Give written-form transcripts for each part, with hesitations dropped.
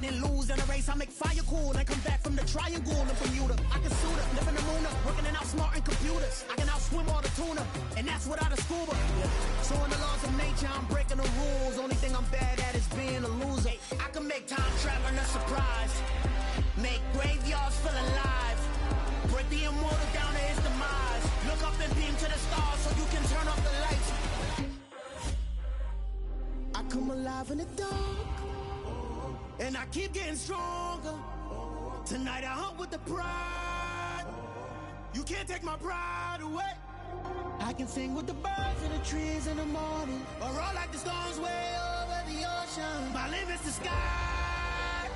Then lose in a race, I make fire cool and come back from the triangle in Bermuda. I can suit up, live in the moon, working and outsmarting computers. I can outswim all the tuna, and that's without a scuba. So in the laws of nature, I'm breaking the rules. Only thing I'm bad at is being a loser. I can make time traveling a surprise, make graveyards feel alive, break the immortal down to his demise. Look up and beam to the stars so you can turn off the lights. I come alive in the dark, and I keep getting stronger. Tonight I hunt with the pride. You can't take my pride away. I can sing with the birds and the trees in the morning, or roll like the storms way over the ocean. My limit's the sky.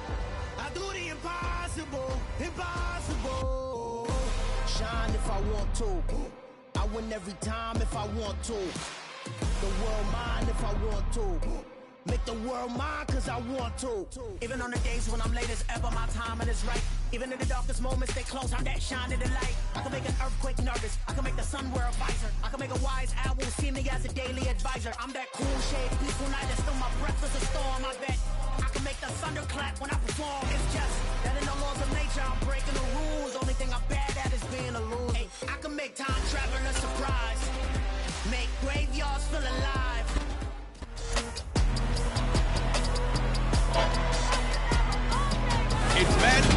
I do the impossible, impossible. Shine if I want to. I win every time if I want to. The world mine if I want to. Make the world mine cause I want to. Even on the days when I'm late as ever, my timing is right. Even in the darkest moments, they close, I'm that shine in the light. I can make an earthquake nervous, I can make the sun wear a visor. I can make a wise owl see me as a daily advisor. I'm that cool shade, peaceful night, that's still my breath is a storm, I bet. I can make the thunder clap when I perform. It's just that in the laws of nature, I'm breaking the rules. Only thing I'm bad at is being a loser. Hey, I can make time traveling a surprise, make graveyards feel alive. It's Madden.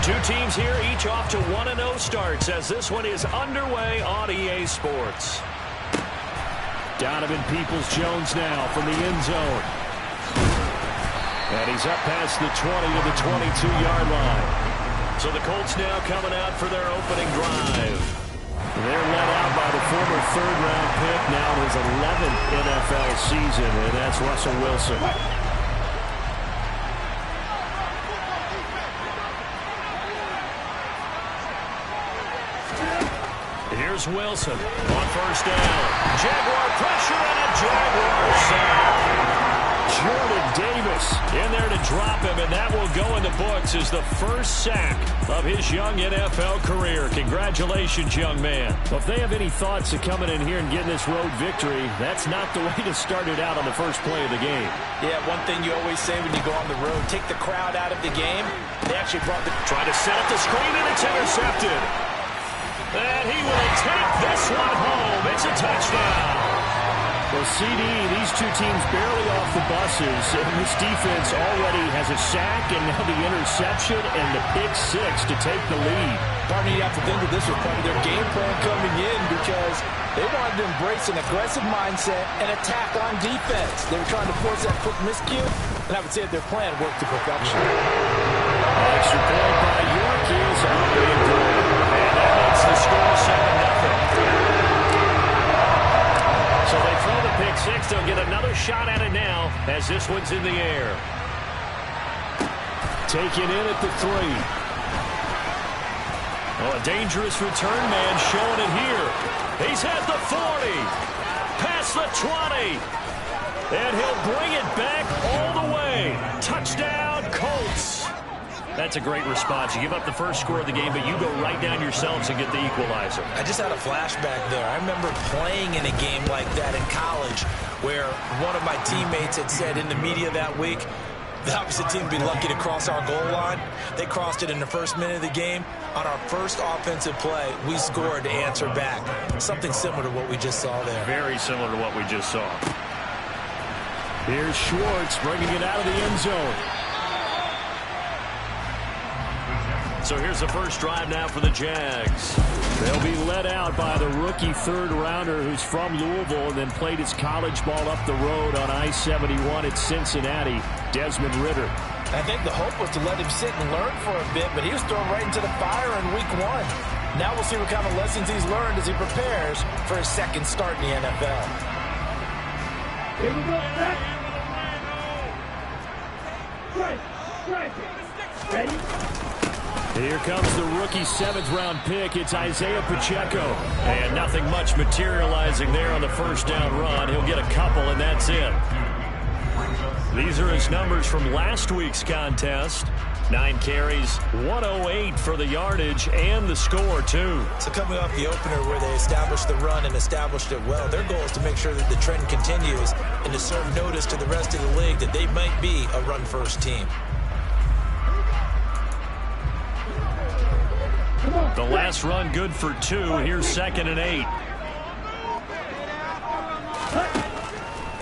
Two teams here, each off to 1-0 starts as this one is underway on EA Sports. Donovan Peoples-Jones now from the end zone. And he's up past the 20 to the 22-yard line. So the Colts now coming out for their opening drive. They're led out by the former third-round pick, now in his 11th NFL season, and that's Russell Wilson. Here's Wilson on first down. Jaguar pressure and a Jaguar sack. Jordan Davis in there to drop him, and that will go in the books as the first sack of his young NFL career. Congratulations, young man. Well, if they have any thoughts of coming in here and getting this road victory, that's not the way to start it out on the first play of the game. Yeah, one thing you always say when you go on the road, take the crowd out of the game. They actually brought the... Try to set up the screen, and it's intercepted. And he will take this one home. It's a touchdown. Well, CD, these two teams barely off the buses, and this defense already has a sack and now the interception and the pick six to take the lead. Partner, you have to think that this was part of their game plan coming in because they wanted to embrace an aggressive mindset and attack on defense. They were trying to force that quick miscue, and I would say that their plan worked to perfection. Extra point by York is out and good. And that makes the score 7-0. So they throw the pick six. They'll get another shot at it now as this one's in the air. Taken in at the 3. Oh, a dangerous return man showing it here. He's at the 40. Past the 20. And he'll bring it back all the way. Touchdown, Colts. That's a great response. You give up the first score of the game, but you go right down yourselves and get the equalizer. I just had a flashback there. I remember playing in a game like that in college where one of my teammates had said in the media that week, the opposite team would be lucky to cross our goal line. They crossed it in the first minute of the game. On our first offensive play, we scored to answer back. Something similar to what we just saw there. Very similar to what we just saw. Here's Schwartz bringing it out of the end zone. So here's the first drive now for the Jags. They'll be led out by the rookie third-rounder who's from Louisville and then played his college ball up the road on I-71 at Cincinnati, Desmond Ridder. I think the hope was to let him sit and learn for a bit, but he was thrown right into the fire in week 1. Now we'll see what kind of lessons he's learned as he prepares for his second start in the NFL. Here comes the rookie 7th-round pick. It's Isaiah Pacheco. And nothing much materializing there on the first down run. He'll get a couple, and that's it. These are his numbers from last week's contest. 9 carries, 108 for the yardage, and the score, too. So coming off the opener where they established the run and established it well, their goal is to make sure that the trend continues and to serve notice to the rest of the league that they might be a run-first team. The last run good for 2. Here's 2nd and 8.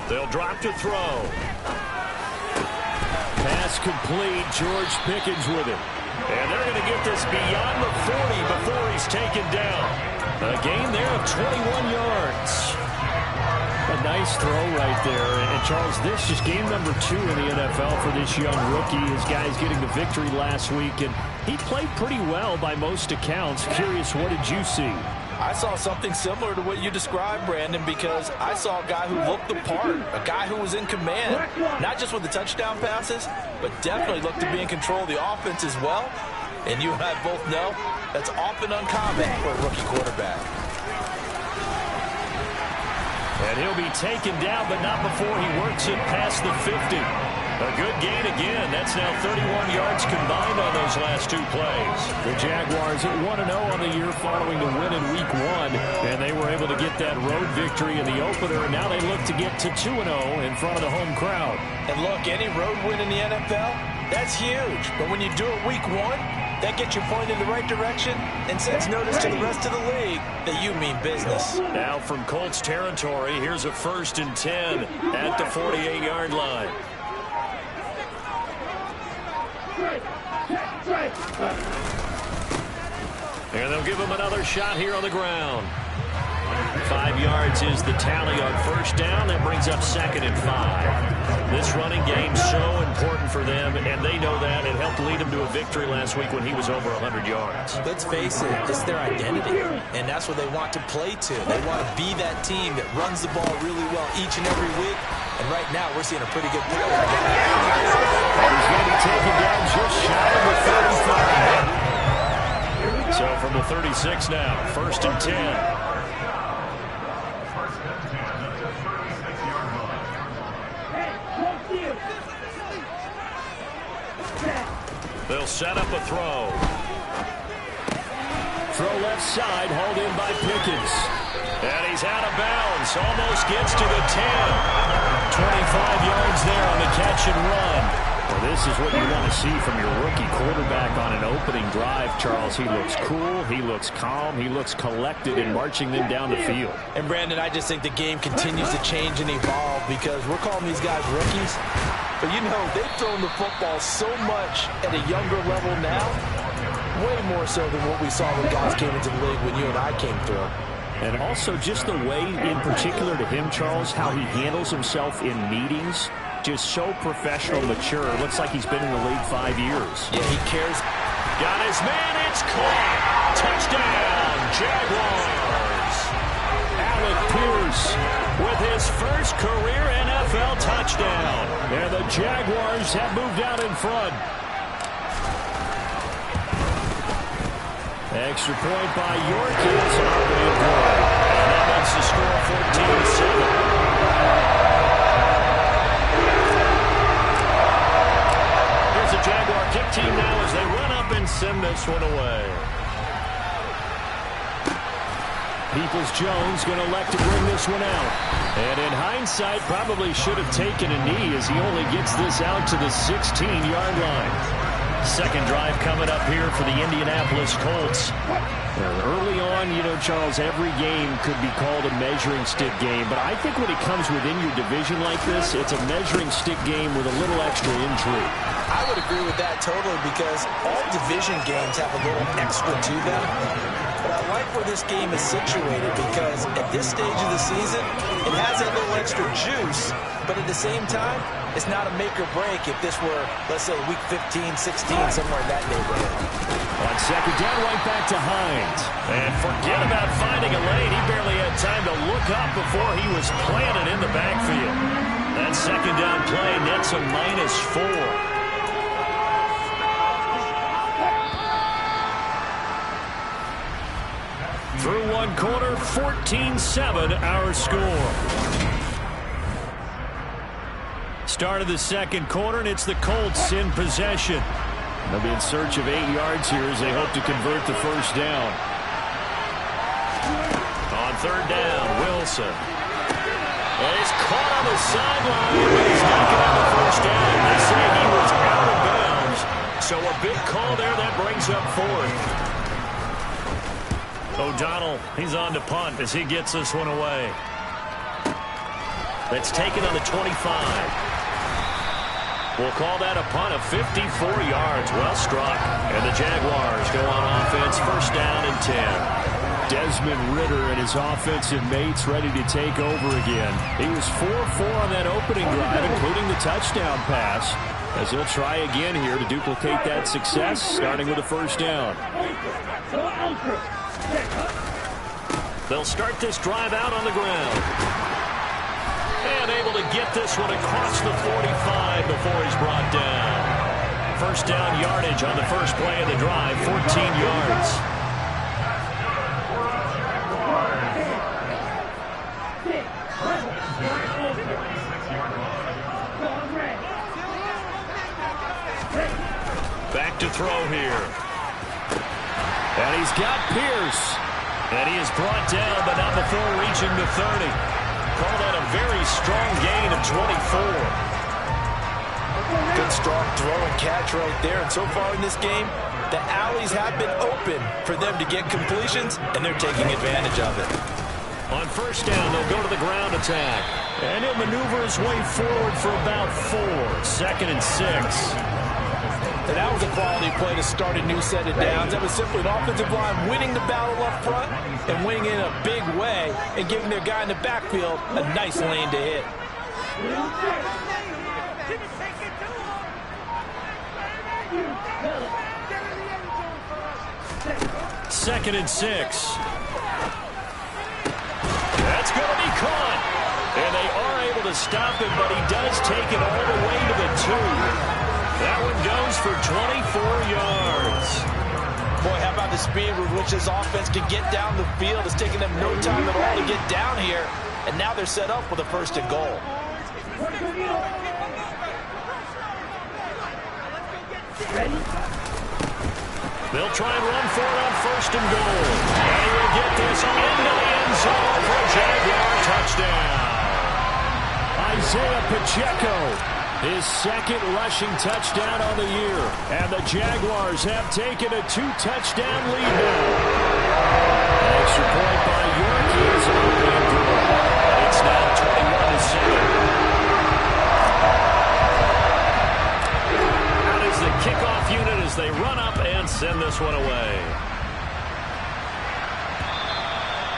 They'll drop to throw. Pass complete. George Pickens with it. And they're going to get this beyond the 40 before he's taken down. A gain there of 21 yards. A nice throw right there. And Charles, this is game number 2 in the NFL for this young rookie. His guys getting the victory last week, and he played pretty well by most accounts. Curious, what did you see? I saw something similar to what you described, Brandon, because I saw a guy who looked the part, a guy who was in command, not just with the touchdown passes, but definitely looked to be in control of the offense as well. And you and I both know that's often uncommon for a rookie quarterback. And he'll be taken down, but not before he works it past the 50. A good gain again. That's now 31 yards combined on those last 2 plays. The Jaguars at 1-0 on the year following the win in Week 1. And they were able to get that road victory in the opener. And now they look to get to 2-0 in front of the home crowd. And look, any road win in the NFL, that's huge. But when you do it Week 1, that gets you pointed in the right direction and sends notice to the rest of the league that you mean business. Now from Colts territory, here's a 1st and 10 at the 48-yard line. And they'll give him another shot here on the ground. 5 yards is the tally on 1st down. That brings up 2nd and 5. This running game so important for them, and they know that. It helped lead them to a victory last week when he was over 100 yards. Let's face it, it's their identity, and that's what they want to play to. They want to be that team that runs the ball really well each and every week, and right now we're seeing a pretty good play. And he's going to be taken down just shy of the 35. So from the 36 now, 1st and 10. They'll set up a throw. Throw left side, hauled in by Pickens. And he's out of bounds. Almost gets to the 10. 25 yards there on the catch and run. Well, this is what you want to see from your rookie quarterback on an opening drive, Charles. He looks cool, he looks calm, he looks collected in marching them down the field. And, Brandon, I just think the game continues to change and evolve because we're calling these guys rookies. But, you know, they've thrown the football so much at a younger level now, way more so than what we saw when guys came into the league when you and I came through. And also just the way, in particular to him, Charles, how he handles himself in meetings. Just so professional, mature. Looks like he's been in the league 5 years. Yeah, he cares. Got his man. It's caught. Touchdown, Jaguars. Alec Pierce with his first career NFL touchdown. And the Jaguars have moved out in front. Extra point by York. It's an opening goal. And that makes the score 14-7. Jaguar kick team now as they run up and send this one away. Peoples-Jones going to elect to bring this one out. And in hindsight, probably should have taken a knee as he only gets this out to the 16-yard line. Second drive coming up here for the Indianapolis Colts. Early on, you know, Charles, every game could be called a measuring stick game. But I think when it comes within your division like this, it's a measuring stick game with a little extra intrigue. I would agree with that totally because all division games have a little extra to them. But I like where this game is situated because at this stage of the season, it has that little extra juice. But at the same time, it's not a make or break if this were, let's say, week 15, 16, somewhere in that neighborhood. On second down, right back to Hines. And forget about finding a lane. He barely had time to look up before he was planted in the backfield. That second down play nets a -4. one quarter, 14-7 our score. Start of the second quarter, and it's the Colts in possession. They'll be in search of 8 yards here as they hope to convert the first down. On third down, Wilson. And he's caught on the sideline, but he's not going to have the first down. They say he was out of bounds. So a big call there that brings up fourth. O'Donnell, he's on to punt as he gets this one away. That's taken on the 25. We'll call that a punt of 54 yards. Well struck. And the Jaguars go on offense, first down and 10. Desmond Ridder and his offensive mates ready to take over again. He was 4-4 on that opening drive, including the touchdown pass, as he'll try again here to duplicate that success, starting with a first down. They'll start this drive out on the ground. And able to get this one across the 45 before he's brought down. First down yardage on the first play of the drive, 14 yards. Back to throw here. And he's got Pierce. And he is brought down, but not before reaching the 30. Call that a very strong gain of 24. Good strong throw and catch right there. And so far in this game, the alleys have been open for them to get completions, and they're taking advantage of it. On first down, they'll go to the ground attack. And he'll maneuver his way forward for about 4. Second and 6. And that was a quality play to start a new set of downs. That was simply an offensive line winning the battle up front and winning in a big way and giving their guy in the backfield a nice lane to hit. Second and 6. That's going to be caught. And they are able to stop him, but he does take it all the way to the 2. That one goes for 24 yards. Boy, how about the speed with which this offense can get down the field? It's taking them no time at all to get down here. And now they're set up with a first and goal. They'll try and run for it on first and goal. And he will get this into the end zone for a Jaguar touchdown. Isaiah Pacheco, his second rushing touchdown on the year. And the Jaguars have taken a 2-touchdown lead now. An extra point by York is open. It's now 21-7. Out is the kickoff unit as they run up and send this one away.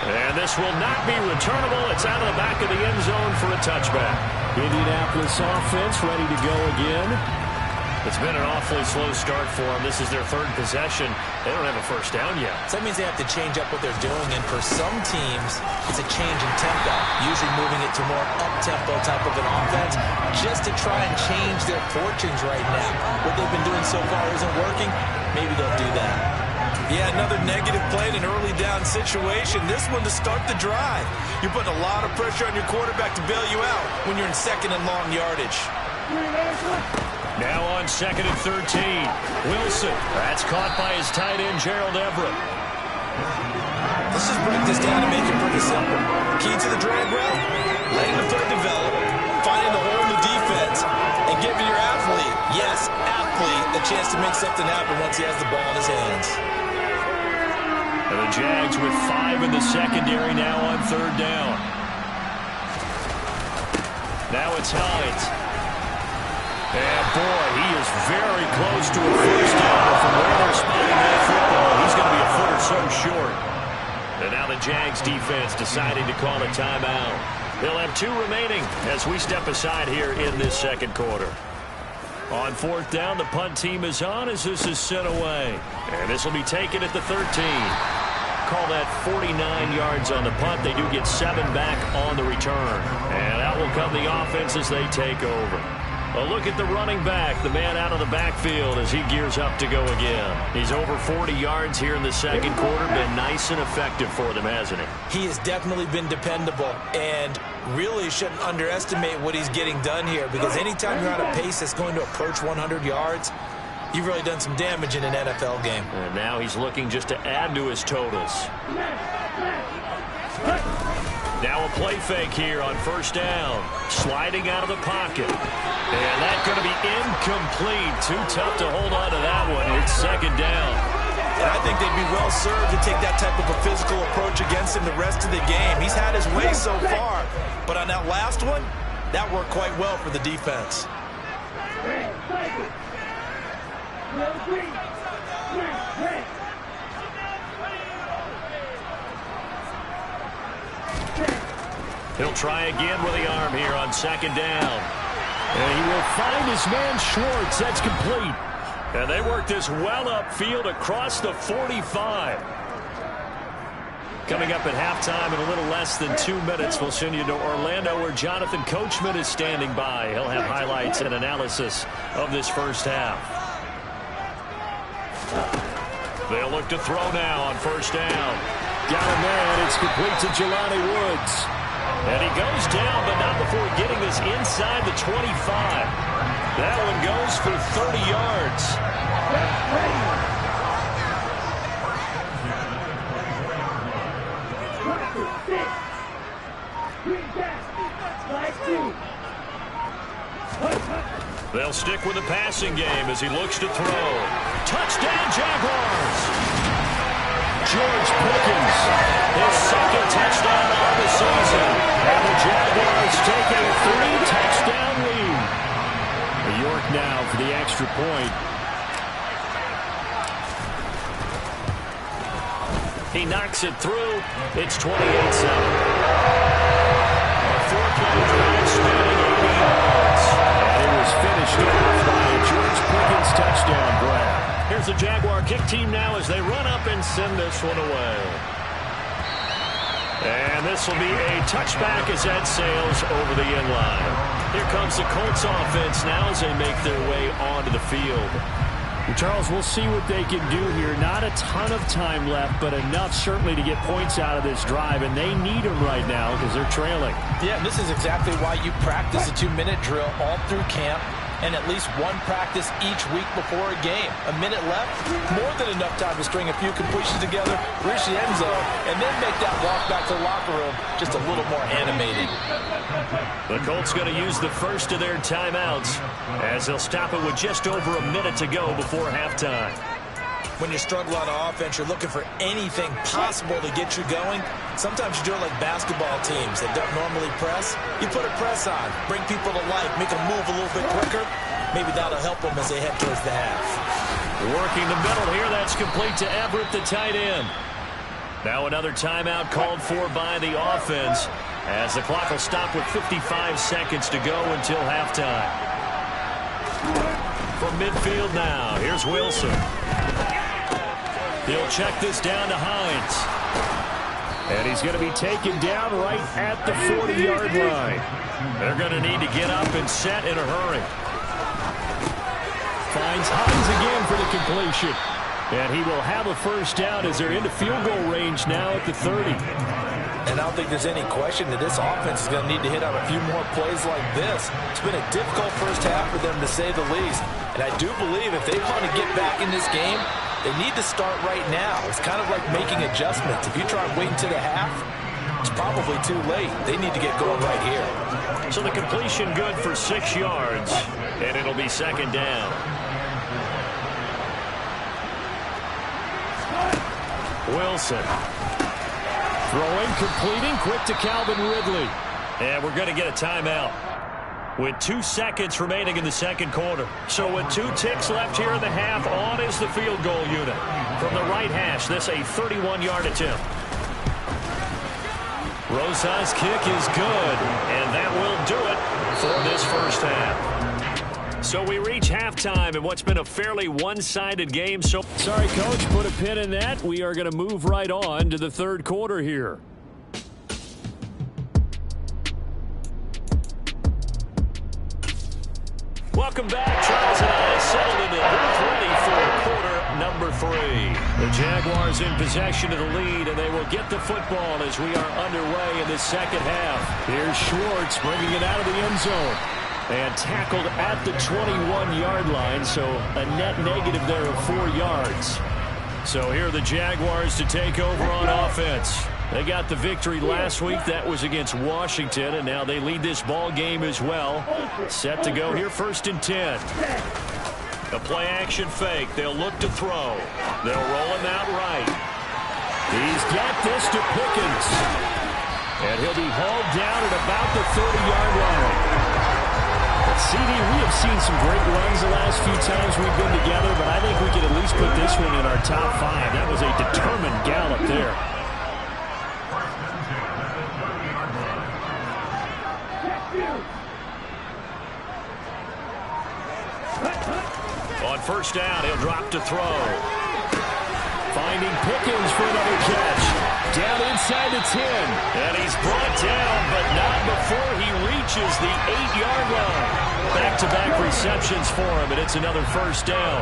And this will not be returnable. It's out of the back of the end zone for a touchback. Indianapolis offense ready to go again. It's been an awfully slow start for them. This is their third possession. They don't have a first down yet. So that means they have to change up what they're doing. And for some teams, it's a change in tempo, usually moving it to more up-tempo type of an offense just to try and change their fortunes right now. What they've been doing so far isn't working. Maybe they'll do that. Yeah, another negative play in an early down situation. This one to start the drive. You're putting a lot of pressure on your quarterback to bail you out when you're in second and long yardage. Now on second and 13. Wilson. That's caught by his tight end, Gerald Everett. Let's just break this down and make it pretty simple. Key to the drag route, letting the play develop, finding the hole in the defense, and giving your athlete, yes, athlete, a chance to make something happen once he has the ball in his hands. And the Jags with 5 in the secondary now on third down. Now it's Hines. And boy, he is very close to a first down. From where they're spotting that football, he's going to be a foot or so short. And now the Jags defense deciding to call a timeout. They'll have 2 remaining as we step aside here in this second quarter. On fourth down, the punt team is on as this is sent away. And this will be taken at the 13. Call that 49 yards on the punt. They do get 7 back on the return. And out will come the offense as they take over. A look at the running back, the man out of the backfield as he gears up to go again. He's over 40 yards here in the second quarter. Been nice and effective for them, hasn't he? He has definitely been dependable, and really shouldn't underestimate what he's getting done here, because anytime you're on a pace that's going to approach 100 yards, you've really done some damage in an NFL game. And now he's looking just to add to his totals. Now a play fake here on first down. Sliding out of the pocket. And that's going to be incomplete. Too tough to hold on to that one. It's second down. And I think they'd be well served to take that type of a physical approach against him the rest of the game. He's had his way so far. But on that last one, that worked quite well for the defense. He'll try again with the arm here on second down. And he will find his man Schwartz. That's complete. And they work this well upfield across the 45. Coming up at halftime in a little less than 2 minutes, we'll send you to Orlando where Jonathan Coachman is standing by. He'll have highlights and analysis of this first half. They'll look to throw now on first down. Got him there, and it's complete to Jelani Woods. And he goes down, but not before getting this inside the 25. That one goes for 30 yards. They'll stick with the passing game as he looks to throw. Touchdown, Jaguars! George Pickens, his second touchdown of the season. And the Jaguars take a 3-touchdown lead. York now for the extra point. He knocks it through. It's 28-7. A 4-play drive spanning 80 yards. And it was finished off by a George Pickens touchdown grab. Here's the Jaguar kick team now as they run up and send this one away. And this will be a touchback as that sails over the end line. Here comes the Colts offense now as they make their way onto the field. Charles, we'll see what they can do here. Not a ton of time left, but enough certainly to get points out of this drive, and they need them right now because they're trailing. Yeah, and this is exactly why you practice a 2-minute drill all through camp, and at least one practice each week before a game. A minute left, more than enough time to string a few completions together, reach the end zone, and then make that walk back to the locker room just a little more animated. The Colts going to use the first of their timeouts as they'll stop it with just over a minute to go before halftime. When you struggle on offense, you're looking for anything possible to get you going. Sometimes you do it like basketball teams that don't normally press. You put a press on, bring people to life, make them move a little bit quicker. Maybe that'll help them as they head towards the half. Working the middle here, that's complete to Everett, the tight end. Now another timeout called for by the offense as the clock will stop with 55 seconds to go until halftime. From midfield now, here's Wilson. He'll check this down to Hines. And he's going to be taken down right at the 40-yard line. They're going to need to get up and set in a hurry. Finds Hines again for the completion. And he will have a first down as they're into field goal range now at the 30. And I don't think there's any question that this offense is going to need to hit on a few more plays like this. It's been a difficult first half for them, to say the least. And I do believe if they want to get back in this game, they need to start right now. It's kind of like making adjustments. If you try and wait until the half, it's probably too late. They need to get going right here. So the completion good for 6 yards, and it'll be second down. Wilson. Throwing, completing, quick to Calvin Ridley. And we're going to get a timeout with 2 seconds remaining in the second quarter. So with 2 ticks left here in the half, on is the field goal unit. From the right hash, this a 31-yard attempt. Rosa's kick is good, and that will do it for this first half. So we reach halftime in what's been a fairly one-sided game. So sorry, Coach, put a pin in that. We are going to move right on to the third quarter here. Welcome back. Charles and I settled in the booth ready for quarter number 3. The Jaguars in possession of the lead, and they will get the football as we are underway in the second half. Here's Schwartz bringing it out of the end zone. And tackled at the 21-yard line, so a net negative there of 4 yards. So here are the Jaguars to take over on offense. They got the victory last week. That was against Washington, and now they lead this ball game as well. Set to go here, 1st and 10. A play-action fake. They'll look to throw. They'll roll him out right. He's got this to Pickens. And he'll be hauled down at about the 30-yard line. CD, we have seen some great runs the last few times we've been together, but I think we can at least put this one in our top 5. That was a determined gallop there. On 1st down, he'll drop to throw. Finding Pickens for another catch. Down inside the 10. And he's brought down, but not before he reaches the 8-yard line. Back-to-back receptions for him, and it's another 1st down.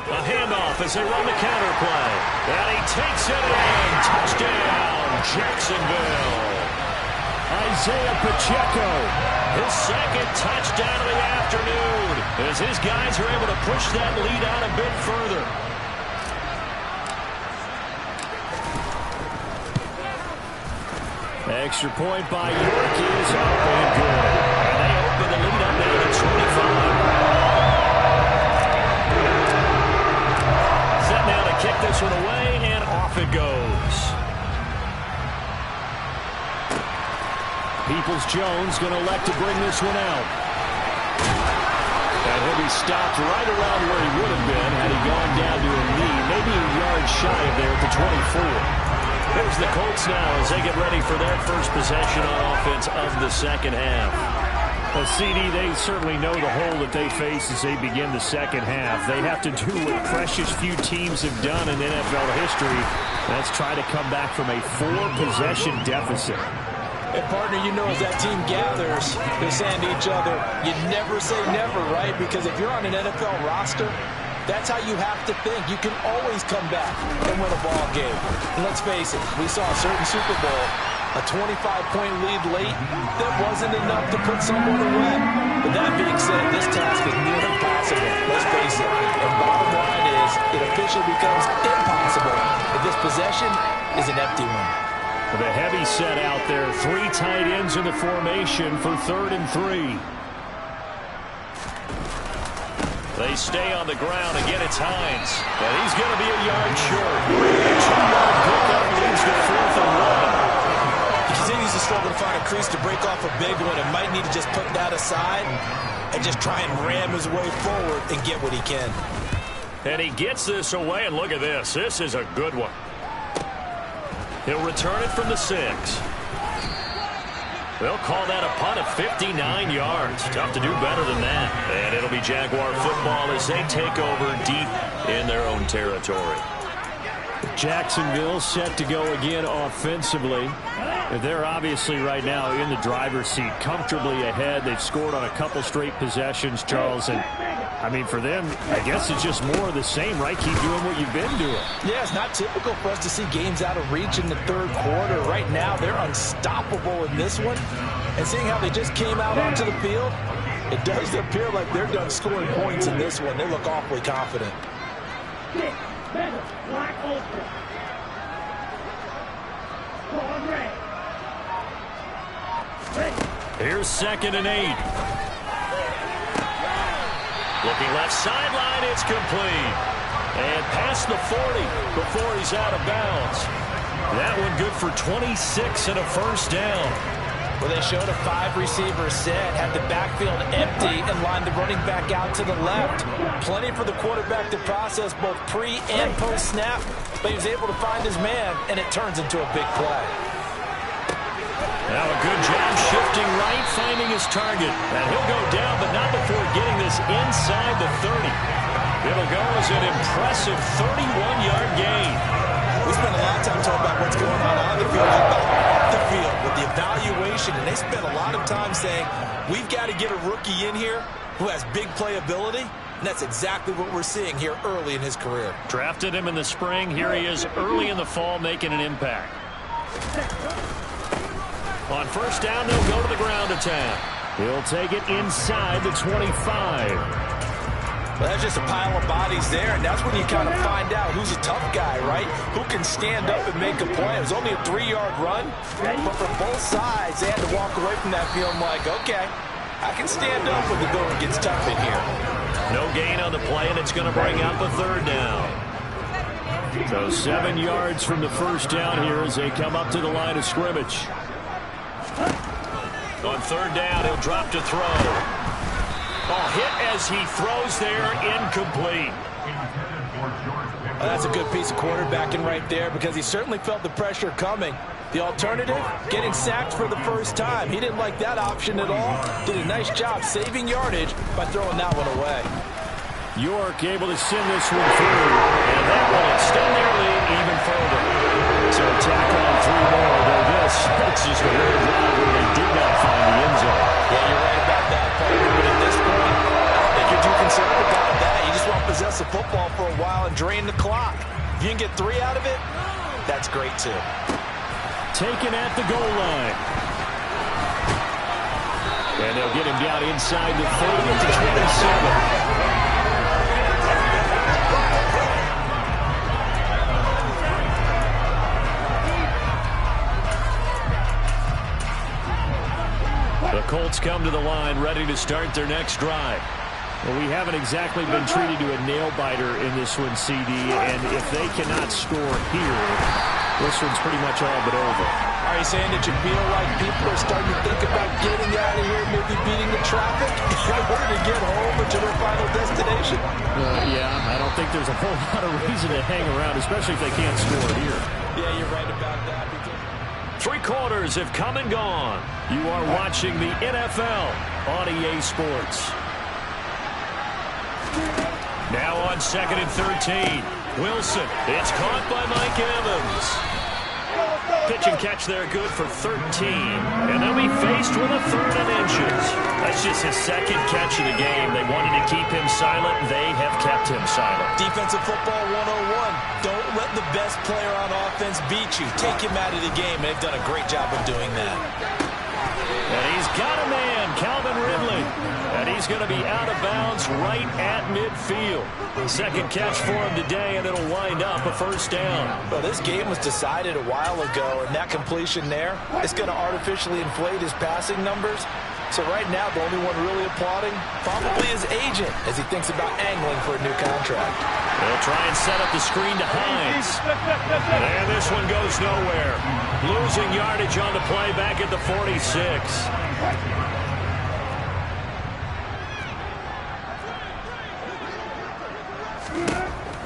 A handoff as they run the counter play. And he takes it in. Touchdown, Jacksonville. Isaiah Pacheco, his 2nd touchdown of the afternoon, as his guys are able to push that lead out a bit further. Extra point by York is up and good. And they open the lead up now to 25. Set now to kick this one away, and off it goes. Peoples-Jones going to elect to bring this one out. And he'll be stopped right around where he would have been had he gone down to a knee, maybe a yard shy of there at the 24. Here's the Colts now as they get ready for their first possession on offense of the second half. CD, they certainly know the hole that they face as they begin the second half. They have to do what precious few teams have done in NFL history. That's try to come back from a 4-possession deficit. And partner, you know, as that team gathers, they're saying to each other, you never say never, right? Because if you're on an NFL roster, that's how you have to think. You can always come back and win a ball game. And let's face it, we saw a certain Super Bowl, a 25-point lead late, that wasn't enough to put someone away. But that being said, this task is near impossible. Let's face it. And bottom line is, it officially becomes impossible if this possession is an empty one. The heavy set out there. 3 tight ends in the formation for 3rd and 3. They stay on the ground. Again, it's Hines. And he's going to be a yard short. A 2-yard pickup leads to 4th and 1. He continues to struggle to find a crease to break off a big one and might need to just put that aside and just try and ram his way forward and get what he can. And he gets this away, and look at this. This is a good one. He'll return it from the 6. They'll call that a punt of 59 yards. Tough to do better than that. And it'll be Jaguar football as they take over deep in their own territory. Jacksonville set to go again offensively. They're obviously right now in the driver's seat, comfortably ahead. They've scored on a couple straight possessions, Charles. And, I mean, for them, I guess it's just more of the same, right? Keep doing what you've been doing. Yeah, it's not typical for us to see games out of reach in the 3rd quarter. Right now, they're unstoppable in this one. And seeing how they just came out onto the field, it does appear like they're done scoring points in this one. They look awfully confident. Here's 2nd and 8. Looking left sideline, it's complete. And past the 40 before he's out of bounds. That one good for 26 and a 1st down. Well, they showed a 5-receiver set, had the backfield empty, and lined the running back out to the left. Plenty for the quarterback to process both pre- and post-snap, but he was able to find his man, and it turns into a big play. Now a good job shifting right, finding his target. And he'll go down, but not before getting this inside the 30. It'll go as an impressive 31-yard gain. We spent a lot of time talking about what's going on the field. situation, and they spent a lot of time saying, we've got to get a rookie in here who has big playability, and that's exactly what we're seeing here early in his career. Drafted him in the spring. Here he is early in the fall making an impact. On first down, they'll go to the ground attack. He'll take it inside the 25. Well, that's just a pile of bodies there, and that's when you kind of find out who's a tough guy, right? Who can stand up and make a play. It was only a 3-yard run, but for both sides, they had to walk away from that feeling like, okay, I can stand up when the going gets tough in here. No gain on the play, and it's going to bring up a third down. So 7 yards from the first down here as they come up to the line of scrimmage. On third down, he'll drop to throw. Ball hit as he throws there, incomplete. Well, that's a good piece of quarterbacking right there because he certainly felt the pressure coming. The alternative, getting sacked for the first time. He didn't like that option at all. Did a nice job saving yardage by throwing that one away. York able to send this one through, and that will extend their lead even further. So tack on 3 more, though it's just a rare drive where they did not find the end zone. Yeah, you're right about that, Parker. But at this point, I don't think you're too concerned about that. You just want to possess the football for a while and drain the clock. If you can get 3 out of it, that's great too. Taken at the goal line. And they'll get him down inside the 30 to 27. The Colts come to the line ready to start their next drive. Well, we haven't exactly been treated to a nail-biter in this one, CD, and if they cannot score here, this one's pretty much all but over. Are you saying that you feel like people are starting to think about getting out of here, maybe beating the traffic in order to get home or to their final destination? Yeah, I don't think there's a whole lot of reason to hang around, especially if they can't score here. Yeah, you're right about that. 3 quarters have come and gone. You are watching the NFL on EA Sports. Now on 2nd and 13. Wilson. It's caught by Mike Evans. Pitch and catch there good for 13. And they'll be faced with a 3rd and inches. That's just his 2nd catch of the game. They wanted to keep him silent. They have kept him silent. Defensive football 101. Don't let the best player on offense beat you. Take him out of the game. They've done a great job of doing that. And he's got a man, Calvin Ridley. And he's going to be out of bounds right at midfield. 2nd catch for him today, and it'll wind up a 1st down. Well, this game was decided a while ago, and that completion there is going to artificially inflate his passing numbers. So right now, the only one really applauding probably his agent as he thinks about angling for a new contract. They'll try and set up the screen to Hines. And this one goes nowhere. Losing yardage on the play back at the 46.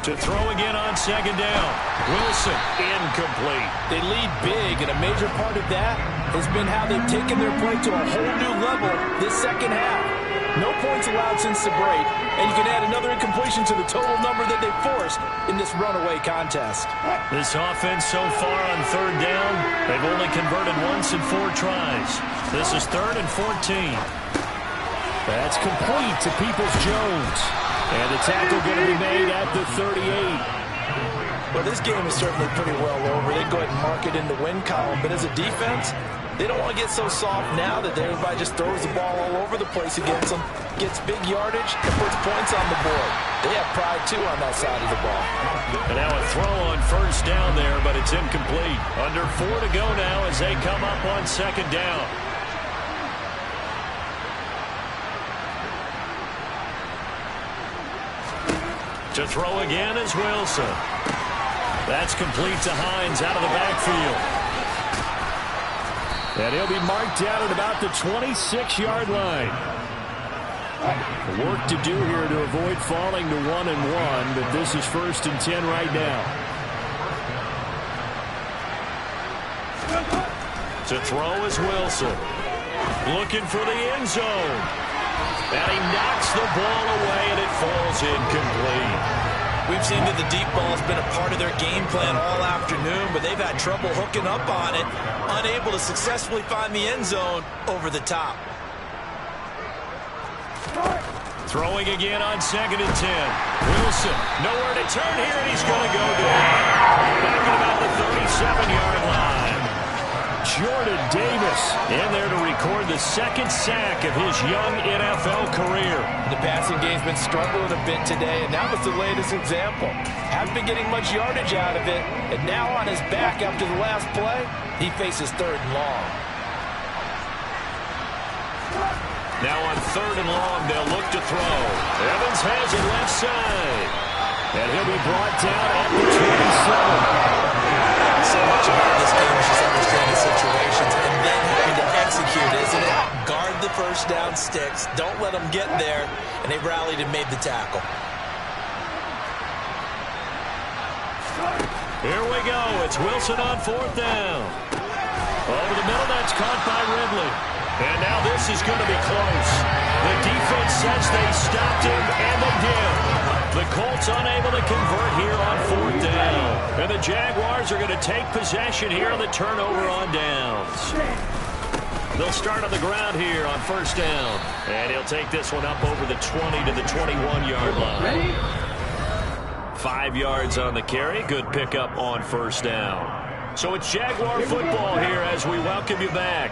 To throw again on 2nd down. Wilson, incomplete. They lead big, and a major part of that has been how they've taken their play to a whole new level this 2nd half. No points allowed since the break, and you can add another incompletion to the total number that they forced in this runaway contest. This offense so far on 3rd down, they've only converted once in 4 tries. This is 3rd and 14. That's complete to Peoples-Jones. And the tackle going to be made at the 38. Well, this game is certainly pretty well over. They go ahead and mark it in the win column. But as a defense, they don't want to get so soft now that everybody just throws the ball all over the place against them, gets big yardage, and puts points on the board. They have pride, too, on that side of the ball. And now a throw on 1st down there, but it's incomplete. Under 4 to go now as they come up on 2nd down. To throw again is Wilson. That's complete to Hines out of the backfield. And he'll be marked down at about the 26-yard line. Work to do here to avoid falling to 1-1, but this is 1st and 10 right now. To throw is Wilson. Looking for the end zone. And he knocks the ball away, and it falls incomplete. We've seen that the deep ball has been a part of their game plan all afternoon, but they've had trouble hooking up on it, unable to successfully find the end zone over the top. Throwing again on 2nd and 10. Wilson, nowhere to turn here, and he's going to go down. Back at about the 37-yard line. Jordan Davis in there to record the 2nd sack of his young NFL career. The passing game's been struggling a bit today, and that was the latest example. Haven't been getting much yardage out of it, and now on his back after the last play, he faces 3rd and long. Now on 3rd and long, they'll look to throw. Evans has it left side. And he'll be brought down at the 27. So much about this game is just understanding situations and then having to execute, isn't it? Guard the first down sticks. Don't let them get there. And they rallied and made the tackle. Here we go. It's Wilson on 4th down. Over the middle, that's caught by Ridley. And now this is going to be close. The defense says they stopped him, and they did. The Colts unable to convert here on 4th down. And the Jaguars are going to take possession here on the turnover on downs. They'll start on the ground here on 1st down. And he'll take this one up over the 20 to the 21-yard line. 5 yards on the carry. Good pickup on 1st down. So it's Jaguar football here as we welcome you back.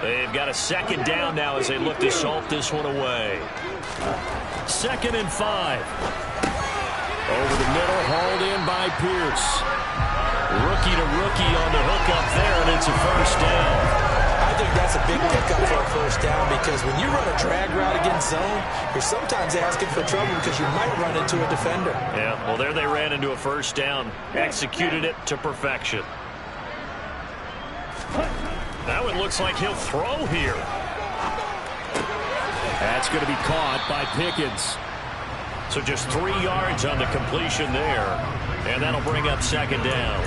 They've got a 2nd down now as they look to salt this one away. 2nd and 5. Over the middle, hauled in by Pierce. Rookie to rookie on the hookup there, and it's a 1st down. I think that's a big pickup for a 1st down because when you run a drag route against zone, you're sometimes asking for trouble because you might run into a defender. Yeah, well, there they ran into a 1st down. Executed it to perfection. Now it looks like he'll throw here. That's going to be caught by Pickens. So just 3 yards on the completion there. And that'll bring up 2nd down.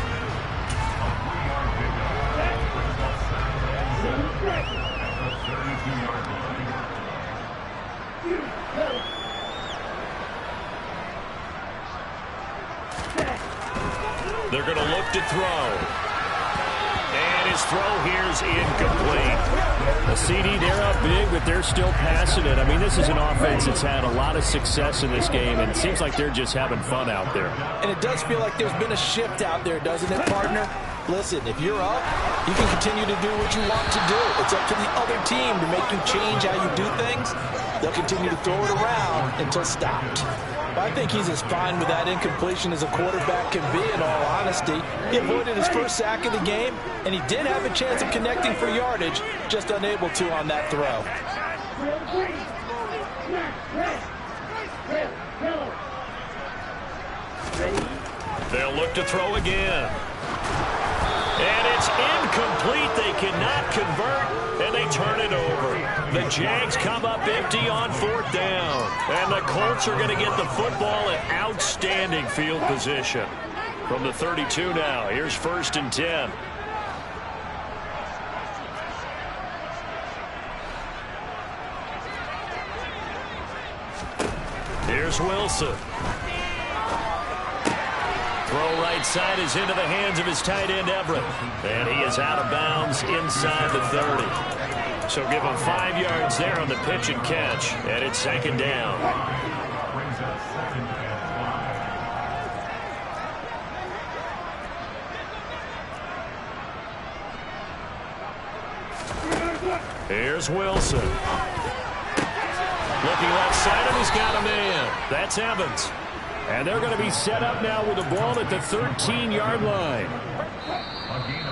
They're going to look to throw. And his throw here is incomplete. The CD, they're up big, but they're still passing it. I mean, this is an offense that's had a lot of success in this game, and it seems like they're just having fun out there. And it does feel like there's been a shift out there, doesn't it, partner? Listen, if you're up, you can continue to do what you want to do. It's up to the other team to make you change how you do things. They'll continue to throw it around until stopped. I think he's as fine with that incompletion as a quarterback can be, in all honesty. He avoided his 1st sack of the game, and he did have a chance of connecting for yardage, just unable to on that throw. They'll look to throw again. And it's incomplete. They cannot convert, and they turn it over. The Jags come up empty on 4th down. And the Colts are going to get the football in outstanding field position. From the 32 now, here's 1st and 10. Here's Wilson. Throw right side is into the hands of his tight end, Everett. And he is out of bounds inside the 30. So give him 5 yards there on the pitch and catch. And it's 2nd down. Here's Wilson. Looking left side, and he's got a man. That's Evans. And they're going to be set up now with the ball at the 13-yard line.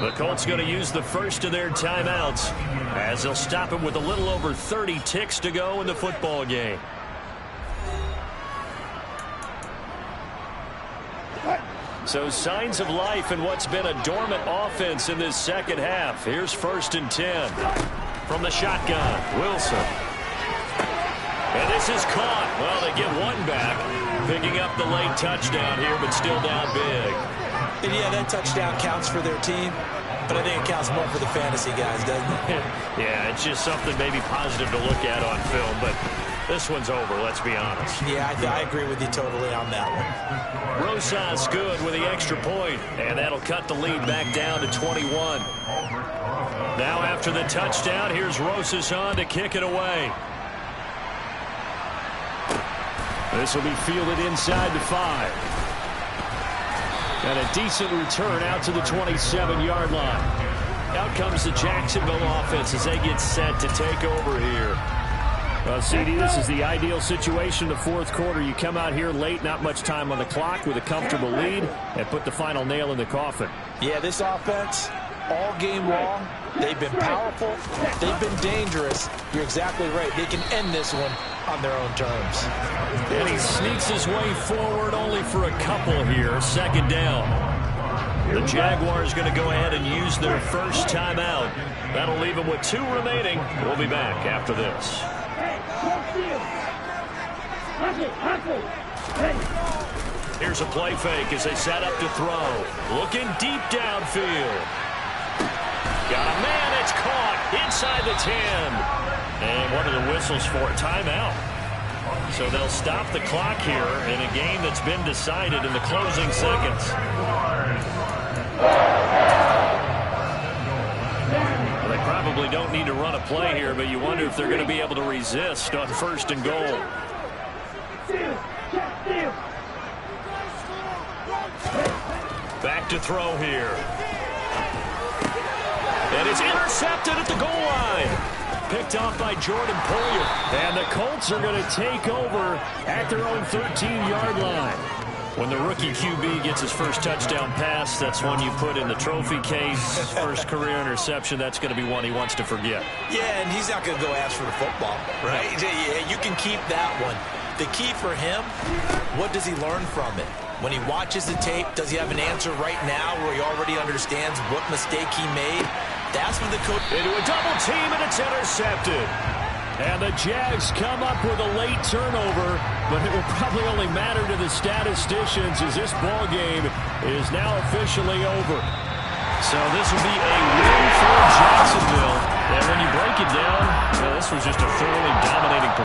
The Colts going to use the first of their timeouts as they'll stop him with a little over 30 ticks to go in the football game. So signs of life in what's been a dormant offense in this 2nd half. Here's 1st and 10 from the shotgun. Wilson. And this is caught. Well, they get one back, picking up the late touchdown here, but still down big. And yeah, that touchdown counts for their team, but I think it counts more for the fantasy guys, doesn't it? Yeah, it's just something maybe positive to look at on film, but This one's over, let's be honest. Yeah, I agree with you totally on that one. Rosas good with the extra point, and that'll cut the lead back down to 21. Now after the touchdown, here's Rosas on to kick it away. This will be fielded inside the 5. And a decent return out to the 27-yard line. Out comes the Jacksonville offense as they get set to take over here. Well, CD, this is the ideal situation in the fourth quarter. You come out here late, not much time on the clock, with a comfortable lead, and put the final nail in the coffin. Yeah, this offense, all game long, they've been powerful, they've been dangerous. You're exactly right. They can end this one on their own terms. And he sneaks his way forward only for a couple here. Second down. The Jaguars going to go ahead and use their first timeout. That'll leave them with 2 remaining. We'll be back after this. Here's a play fake as they set up to throw. Looking deep downfield. Got a man, it's caught inside the 10. And what are the whistles for? Timeout. So they'll stop the clock here in a game that's been decided in the closing seconds. Well, they probably don't need to run a play here, but you wonder if they're going to be able to resist on first and goal. Back to throw here. And it's intercepted at the goal line. Picked off by Jordan Poyer. And the Colts are going to take over at their own 13-yard line. When the rookie QB gets his first touchdown pass, that's one you put in the trophy case. First career interception, that's going to be one he wants to forget. Yeah, and he's not going to go ask for the football, right? Yeah, you can keep that one. The key for him, what does he learn from it? When he watches the tape, does he have an answer right now where he already understands what mistake he made? That's when the coach... Into a double team, and it's intercepted. And the Jags come up with a late turnover, but it will probably only matter to the statisticians as this ball game is now officially over. So this will be a win for Jacksonville. And when you break it down, well, this was just a thoroughly dominating performance.